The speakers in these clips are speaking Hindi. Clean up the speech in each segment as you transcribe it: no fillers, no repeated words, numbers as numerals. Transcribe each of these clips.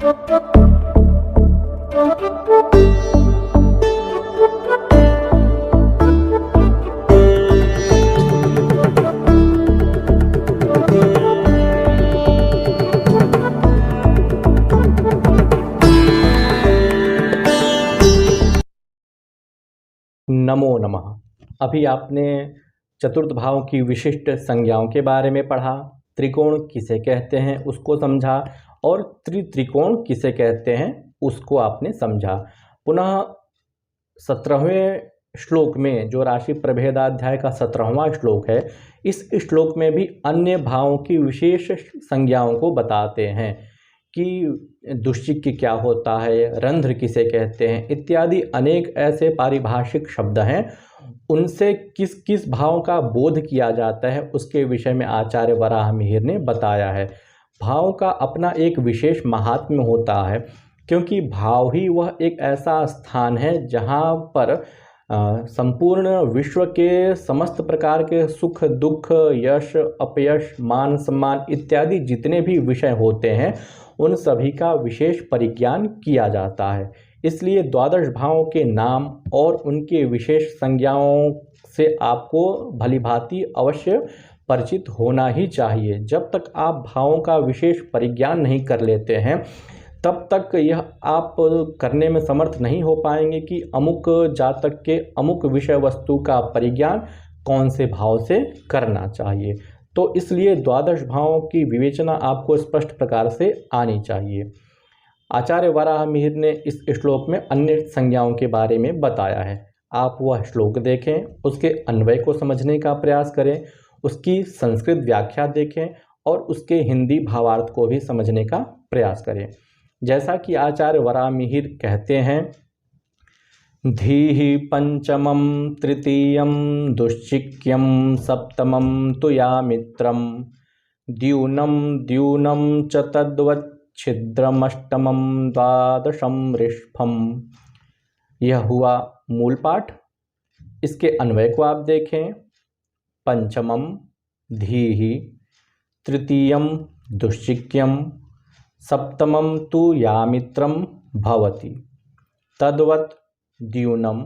नमो नमः। अभी आपने चतुर्थ भाव की विशिष्ट संज्ञाओं के बारे में पढ़ा, त्रिकोण किसे कहते हैं उसको समझा और त्रिकोण किसे कहते हैं उसको आपने समझा। पुनः 17वें श्लोक में जो राशि प्रभेदाध्याय का 17वां श्लोक है, इस श्लोक में भी अन्य भावों की विशेष संज्ञाओं को बताते हैं कि दुश्चिक्य क्या होता है, रंध्र किसे कहते हैं इत्यादि अनेक ऐसे पारिभाषिक शब्द हैं। उनसे किस किस भाव का बोध किया जाता है उसके विषय में आचार्य वराहमिहिर ने बताया है। भाव का अपना एक विशेष महात्म्य होता है, क्योंकि भाव ही वह एक ऐसा स्थान है जहाँ पर संपूर्ण विश्व के समस्त प्रकार के सुख दुख, यश अपयश, मान सम्मान इत्यादि जितने भी विषय होते हैं उन सभी का विशेष परिज्ञान किया जाता है। इसलिए द्वादश भावों के नाम और उनके विशेष संज्ञाओं से आपको भलीभांति अवश्य परिचित होना ही चाहिए। जब तक आप भावों का विशेष परिज्ञान नहीं कर लेते हैं तब तक यह आप करने में समर्थ नहीं हो पाएंगे कि अमुक जातक के अमुक विषय वस्तु का परिज्ञान कौन से भाव से करना चाहिए। तो इसलिए द्वादश भावों की विवेचना आपको स्पष्ट प्रकार से आनी चाहिए। आचार्य वराहमिहिर ने इस श्लोक में अन्य संज्ञाओं के बारे में बताया है। आप वह श्लोक देखें, उसके अन्वय को समझने का प्रयास करें, उसकी संस्कृत व्याख्या देखें और उसके हिंदी भावार्थ को भी समझने का प्रयास करें। जैसा कि आचार्य वराहमिहिर कहते हैं, धीहि पंचमं तृतीयं दुश्चिक्यं सप्तमं तु यामित्रं द्यूनं द्यूनं च तद्वच्छिद्रमष्टमं द्वादशं ऋषभम्। यह हुआ मूल पाठ। इसके अन्वय को आप देखें। पंचमं धीहि, तृतीयं दुश्चिक्यं, सप्तमं तु यामित्रं भवति, तद्वत् द्यूनं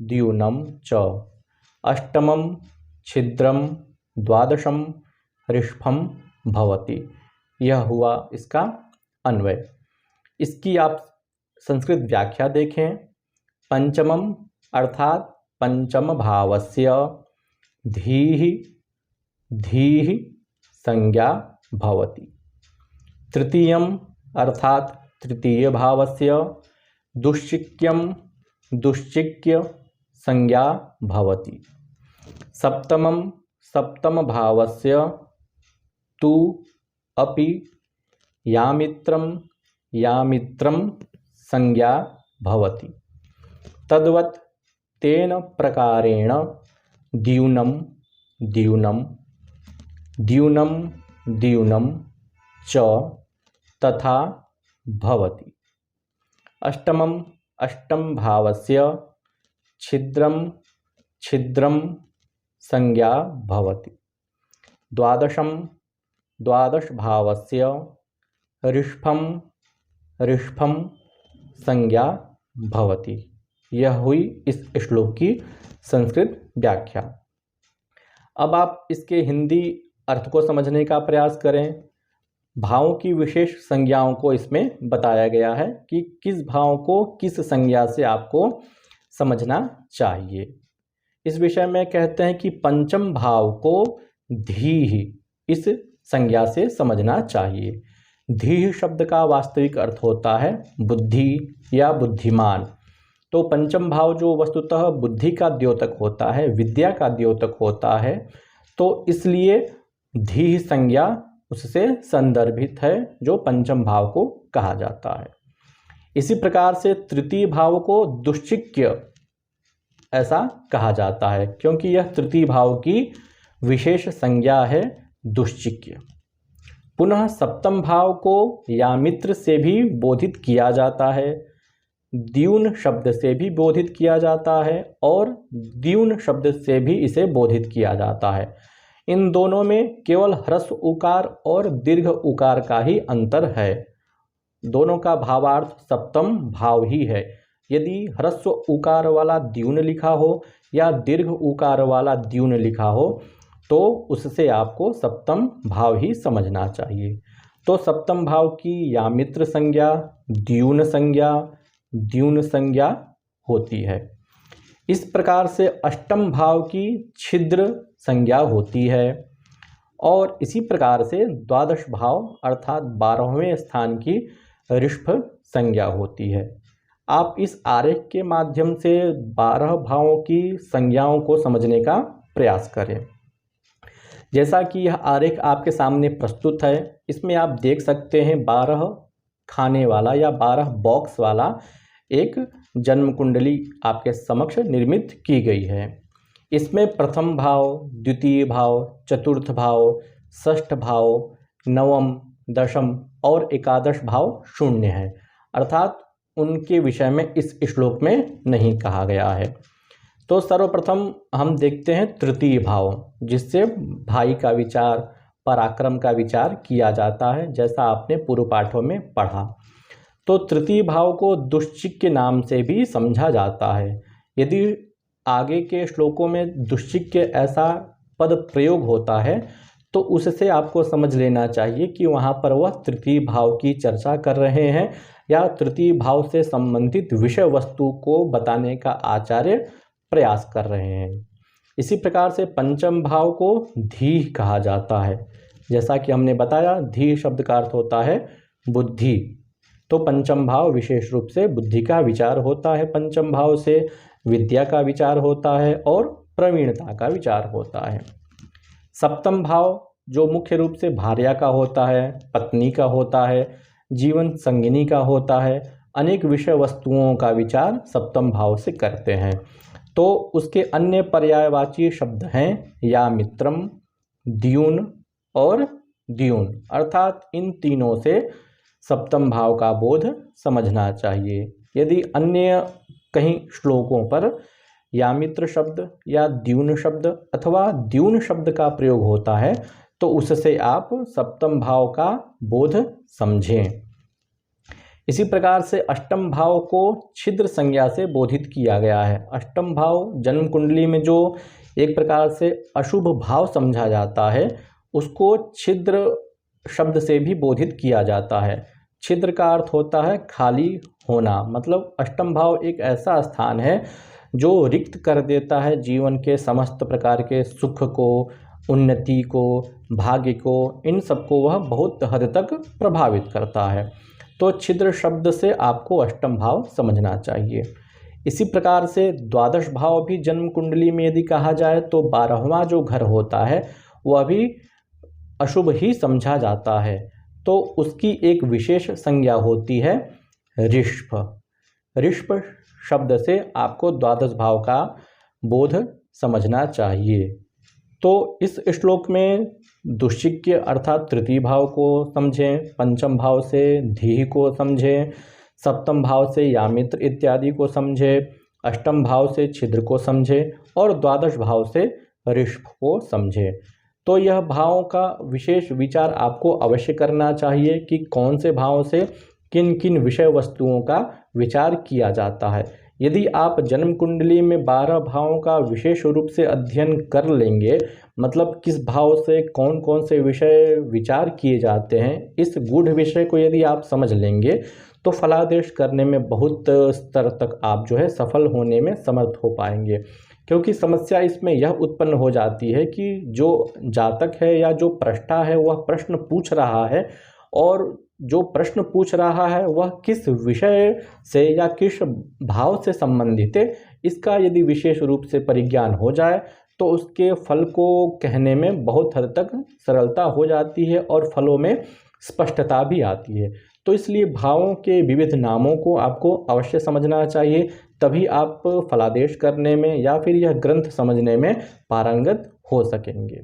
द्यूनं च अष्टमं छिद्रं द्वादशं ऋषभं भवति। यह हुआ इसका अन्वय। इसकी आप संस्कृत व्याख्या देखें। पंचमम अर्थात पंचम भावस्य धीहि धीहि संज्ञा भवति। तृतीयम अर्थात तृतीय भावस्य दुश्चिक्यम दुश्चिक्य संज्ञा भवति। सप्तमं सप्तम भावस्य तु अपि यामित्रं यामित्रं संज्ञा भवति। तद्वत् तेन प्रकारेण द्यूनं द्यूनं द्यूनं द्यूनं च तथा भवति। अष्टमं अष्टम भावस्य छिद्रं छिद्रं संज्ञा भवति। द्वादशं द्वादश भावस्य ऋषभं ऋषभं संज्ञा भवति। यह हुई इस श्लोक की संस्कृत व्याख्या। अब आप इसके हिंदी अर्थ को समझने का प्रयास करें। भावों की विशेष संज्ञाओं को इसमें बताया गया है कि किस भाव को किस संज्ञा से आपको समझना चाहिए। इस विषय में कहते हैं कि पंचम भाव को धीहि इस संज्ञा से समझना चाहिए। धीहि शब्द का वास्तविक अर्थ होता है बुद्धि या बुद्धिमान। तो पंचम भाव जो वस्तुतः बुद्धि का द्योतक होता है, विद्या का द्योतक होता है, तो इसलिए धीहि संज्ञा उससे संदर्भित है जो पंचम भाव को कहा जाता है। इसी प्रकार से तृतीय भाव को दुश्चिक्य ऐसा कहा जाता है, क्योंकि यह तृतीय भाव की विशेष संज्ञा है दुश्चिक्य। पुनः सप्तम भाव को यामित्र से भी बोधित किया जाता है, द्यून शब्द से भी बोधित किया जाता है और द्यून शब्द से भी इसे बोधित किया जाता है। इन दोनों में केवल ह्रस्व उकार और दीर्घ उकार का ही अंतर है। दोनों का भावार्थ सप्तम भाव ही है। यदि ह्रस्व उकार वाला द्यून लिखा हो या दीर्घ उकार वाला द्यून लिखा हो तो उससे आपको सप्तम भाव ही समझना चाहिए। तो सप्तम भाव की यामित्र संज्ञा, द्यून संज्ञा होती है। इस प्रकार से अष्टम भाव की छिद्र संज्ञा होती है और इसी प्रकार से द्वादश भाव अर्थात 12वें स्थान की ऋषभ संज्ञा होती है। आप इस आरेख के माध्यम से 12 भावों की संज्ञाओं को समझने का प्रयास करें। जैसा कि यह आरेख आपके सामने प्रस्तुत है, इसमें आप देख सकते हैं 12 खाने वाला या 12 बॉक्स वाला एक जन्म कुंडली आपके समक्ष निर्मित की गई है। इसमें प्रथम भाव, द्वितीय भाव, चतुर्थ भाव, षष्ठ भाव, नवम, दशम और एकादश भाव शून्य है, अर्थात उनके विषय में इस श्लोक में नहीं कहा गया है। तो सर्वप्रथम हम देखते हैं तृतीय भाव, जिससे भाई का विचार, पराक्रम का विचार किया जाता है, जैसा आपने पूर्व पाठों में पढ़ा। तो तृतीय भाव को दुश्चिक के नाम से भी समझा जाता है। यदि आगे के श्लोकों में दुश्चिक के ऐसा पद प्रयोग होता है तो उससे आपको समझ लेना चाहिए कि वहाँ पर वह तृतीय भाव की चर्चा कर रहे हैं या तृतीय भाव से संबंधित विषय वस्तु को बताने का आचार्य प्रयास कर रहे हैं। इसी प्रकार से पंचम भाव को धीः कहा जाता है। जैसा कि हमने बताया, धीः शब्द का अर्थ होता है बुद्धि। तो पंचम भाव विशेष रूप से बुद्धि का विचार होता है, पंचम भाव से विद्या का विचार होता है और प्रवीणता का विचार होता है। सप्तम भाव जो मुख्य रूप से भार्या का होता है, पत्नी का होता है, जीवन संगिनी का होता है, अनेक विषय वस्तुओं का विचार सप्तम भाव से करते हैं। तो उसके अन्य पर्यायवाची शब्द हैं या मित्रम, द्यून और द्यून, अर्थात इन तीनों से सप्तम भाव का बोध समझना चाहिए। यदि अन्य कहीं श्लोकों पर यामित्र शब्द या द्यून शब्द अथवा द्यून शब्द का प्रयोग होता है तो उससे आप सप्तम भाव का बोध समझें। इसी प्रकार से अष्टम भाव को छिद्र संज्ञा से बोधित किया गया है। अष्टम भाव जन्म कुंडली में जो एक प्रकार से अशुभ भाव समझा जाता है उसको छिद्र शब्द से भी बोधित किया जाता है। छिद्र का अर्थ होता है खाली होना, मतलब अष्टम भाव एक ऐसा स्थान है जो रिक्त कर देता है जीवन के समस्त प्रकार के सुख को, उन्नति को, भाग्य को, इन सबको वह बहुत हद तक प्रभावित करता है। तो छिद्र शब्द से आपको अष्टम भाव समझना चाहिए। इसी प्रकार से द्वादश भाव भी जन्म कुंडली में यदि कहा जाए तो 12वां जो घर होता है वह भी अशुभ ही समझा जाता है, तो उसकी एक विशेष संज्ञा होती है ऋषभ। ऋषभ शब्द से आपको द्वादश भाव का बोध समझना चाहिए। तो इस श्लोक में दुश्चिक्य अर्थात तृतीय भाव को समझें, पंचम भाव से धीः को समझें, सप्तम भाव से यामित्र इत्यादि को समझें, अष्टम भाव से छिद्र को समझें और द्वादश भाव से ऋषभ को समझें। तो यह भावों का विशेष विचार आपको अवश्य करना चाहिए कि कौन से भाव से किन किन विषय वस्तुओं का विचार किया जाता है। यदि आप जन्म कुंडली में 12 भावों का विशेष रूप से अध्ययन कर लेंगे, मतलब किस भाव से कौन कौन से विषय विचार किए जाते हैं, इस गूढ़ विषय को यदि आप समझ लेंगे तो फलादेश करने में बहुत स्तर तक आप जो है सफल होने में समर्थ हो पाएंगे। क्योंकि समस्या इसमें यह उत्पन्न हो जाती है कि जो जातक है या जो प्रष्टा है वह प्रश्न पूछ रहा है और जो प्रश्न पूछ रहा है वह किस विषय से या किस भाव से संबंधित है, इसका यदि विशेष रूप से परिज्ञान हो जाए तो उसके फल को कहने में बहुत हद तक सरलता हो जाती है और फलों में स्पष्टता भी आती है। तो इसलिए भावों के विविध नामों को आपको अवश्य समझना चाहिए, तभी आप फलादेश करने में या फिर यह ग्रंथ समझने में पारंगत हो सकेंगे।